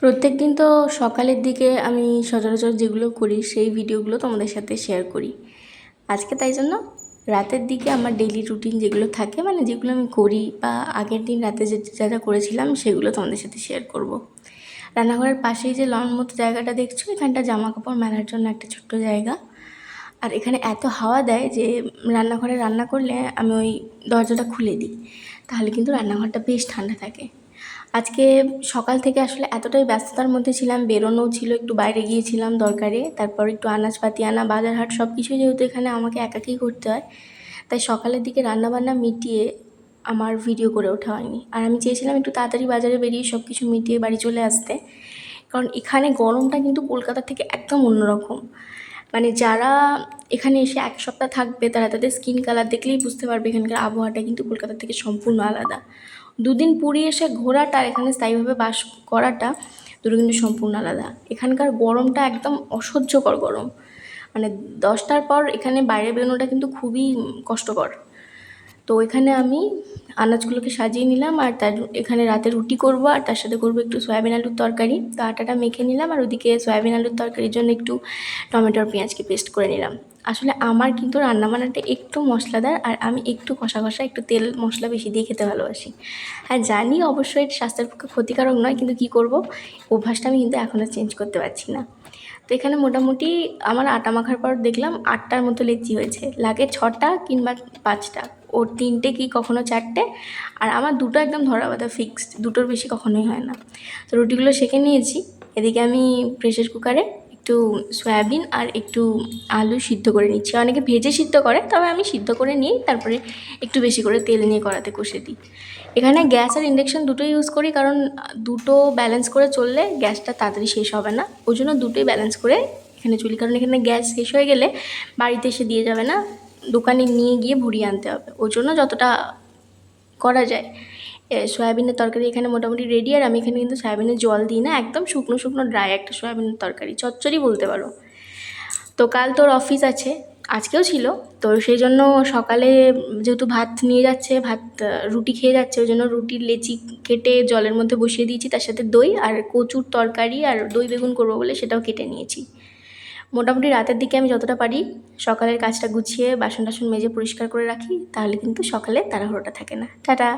প্রত্যেকদিন তো সকালের দিকে আমি সচরাচর যেগুলো করি সেই ভিডিওগুলো তোমাদের সাথে শেয়ার করি। আজকে তাই জন্য রাতের দিকে আমার ডেইলি রুটিন যেগুলো থাকে, মানে যেগুলো আমি করি বা আগের দিন রাতে যা যা করেছিলাম সেগুলো তোমাদের সাথে শেয়ার করব। রান্নাঘরের পাশেই যে লন মতো জায়গাটা দেখছো, এখানটা জামা কাপড় মেলার জন্য একটা ছোট্ট জায়গা। আর এখানে এত হাওয়া দেয় যে রান্নাঘরে রান্না করলে আমি ওই দরজাটা খুলে দিই, তাহলে কিন্তু রান্নাঘরটা বেশ ঠান্ডা থাকে। আজকে সকাল থেকে আসলে এতটাই ব্যস্ততার মধ্যে ছিলাম, বেরোনো ছিল, একটু বাইরে গিয়েছিলাম দরকারে, তারপর একটু আনাজপাতি আনা, বাজার হাট সব কিছুই যেহেতু এখানে আমাকে একাকেই করতে হয়, তাই সকালের দিকে রান্নাবান্না মিটিয়ে আমার ভিডিও করে ওঠা হয়নি। আর আমি চেয়েছিলাম একটু তাড়াতাড়ি বাজারে বেরিয়ে সব কিছু মিটিয়ে বাড়ি চলে আসতে, কারণ এখানে গরমটা কিন্তু কলকাতা থেকে একদম অন্যরকম। মানে যারা এখানে এসে এক সপ্তাহ থাকবে তারা তাদের স্কিন কালার দেখলেই বুঝতে পারবে এখানকার আবহাওয়াটা কিন্তু কলকাতা থেকে সম্পূর্ণ আলাদা। দুদিন পুরী এসে ঘোরাটা, এখানে স্থায়ীভাবে বাস করাটা দুটো কিন্তু সম্পূর্ণ আলাদা। এখানকার গরমটা একদম অসহ্যকর গরম, মানে 10টার পর এখানে বাইরে বেরোনোটা কিন্তু খুবই কষ্টকর। তো এখানে আমি আনাজগুলোকে সাজিয়ে নিলাম, আর তার এখানে রাতে রুটি করব, আর তার সাথে করব একটু সয়াবিন আলুর তরকারি। তো আটাটা মেখে নিলাম, আর ওদিকে সয়াবিন আলুর তরকারির জন্য একটু টমেটো আর পেঁয়াজকে পেস্ট করে নিলাম। আসলে আমার কিন্তু রান্নাবান্নাটা একটু মশলাদার, আর আমি একটু কষা কষা, একটু তেল মশলা বেশি দিয়ে খেতে ভালোবাসি। হ্যাঁ জানি অবশ্যই এটা স্বাস্থ্যের পক্ষে ক্ষতিকারক নয়, কিন্তু কী করব, অভ্যাসটা আমি কিন্তু এখনও চেঞ্জ করতে পারছি না। তো এখানে মোটামুটি আমার আটা মাখার পর দেখলাম 8টার মতো লেচি হয়েছে, লাগে 6টা কিংবা 5টা, ওর 3টে কি কখনো 4টে, আর আমার দুটো একদম ধরা বাঁধা ফিক্সড, দুটোর বেশি কখনোই হয় না। তো রুটিগুলো সেঁকে নিয়েছি। এদিকে আমি প্রেসার কুকারে একটু সয়াবিন আর একটু আলু সিদ্ধ করে নিচ্ছি। অনেকে ভেজে সিদ্ধ করে, তবে আমি সিদ্ধ করে নিই, তারপরে একটু বেশি করে তেল নিয়ে কড়াতে কষে দিই। এখানে গ্যাস আর ইন্ডাকশান দুটোই ইউজ করি, কারণ দুটো ব্যালেন্স করে চললে গ্যাসটা তাড়াতাড়ি শেষ হবে না, ওই জন্য দুটোই ব্যালেন্স করে এখানে চলি। কারণ এখানে গ্যাস শেষ হয়ে গেলে বাড়িতে এসে দিয়ে যাবে না, দোকানে নিয়ে গিয়ে ভরিয়ে আনতে হবে, ওই জন্য যতটা করা যায়। সয়াবিনের তরকারি এখানে মোটামুটি রেডি। আর আমি এখানে কিন্তু সয়াবিনের জল দিই না, একদম শুকনো শুকনো ড্রাই একটা সয়াবিনের তরকারি, চচ্চড়ি বলতে পারো। তো কাল তোর অফিস আছে, আজকেও ছিল, তো সেই জন্য সকালে যেহেতু ভাত নিয়ে যাচ্ছে, রুটি খেয়ে যাচ্ছে, ওই জন্য রুটির লেচি কেটে জলের মধ্যে বসিয়ে দিয়েছি, তার সাথে দই আর কচুর তরকারি আর দই বেগুন করবো বলে সেটাও কেটে নিয়েছি। মোটামুটি রাতের দিকে আমি যতটা পারি সকালের কাজটা গুছিয়ে বাসন টাসন মেজে পরিষ্কার করে রাখি, তাহলে কিন্তু সকালে তাড়াহুড়োটা থাকে না। টাটা।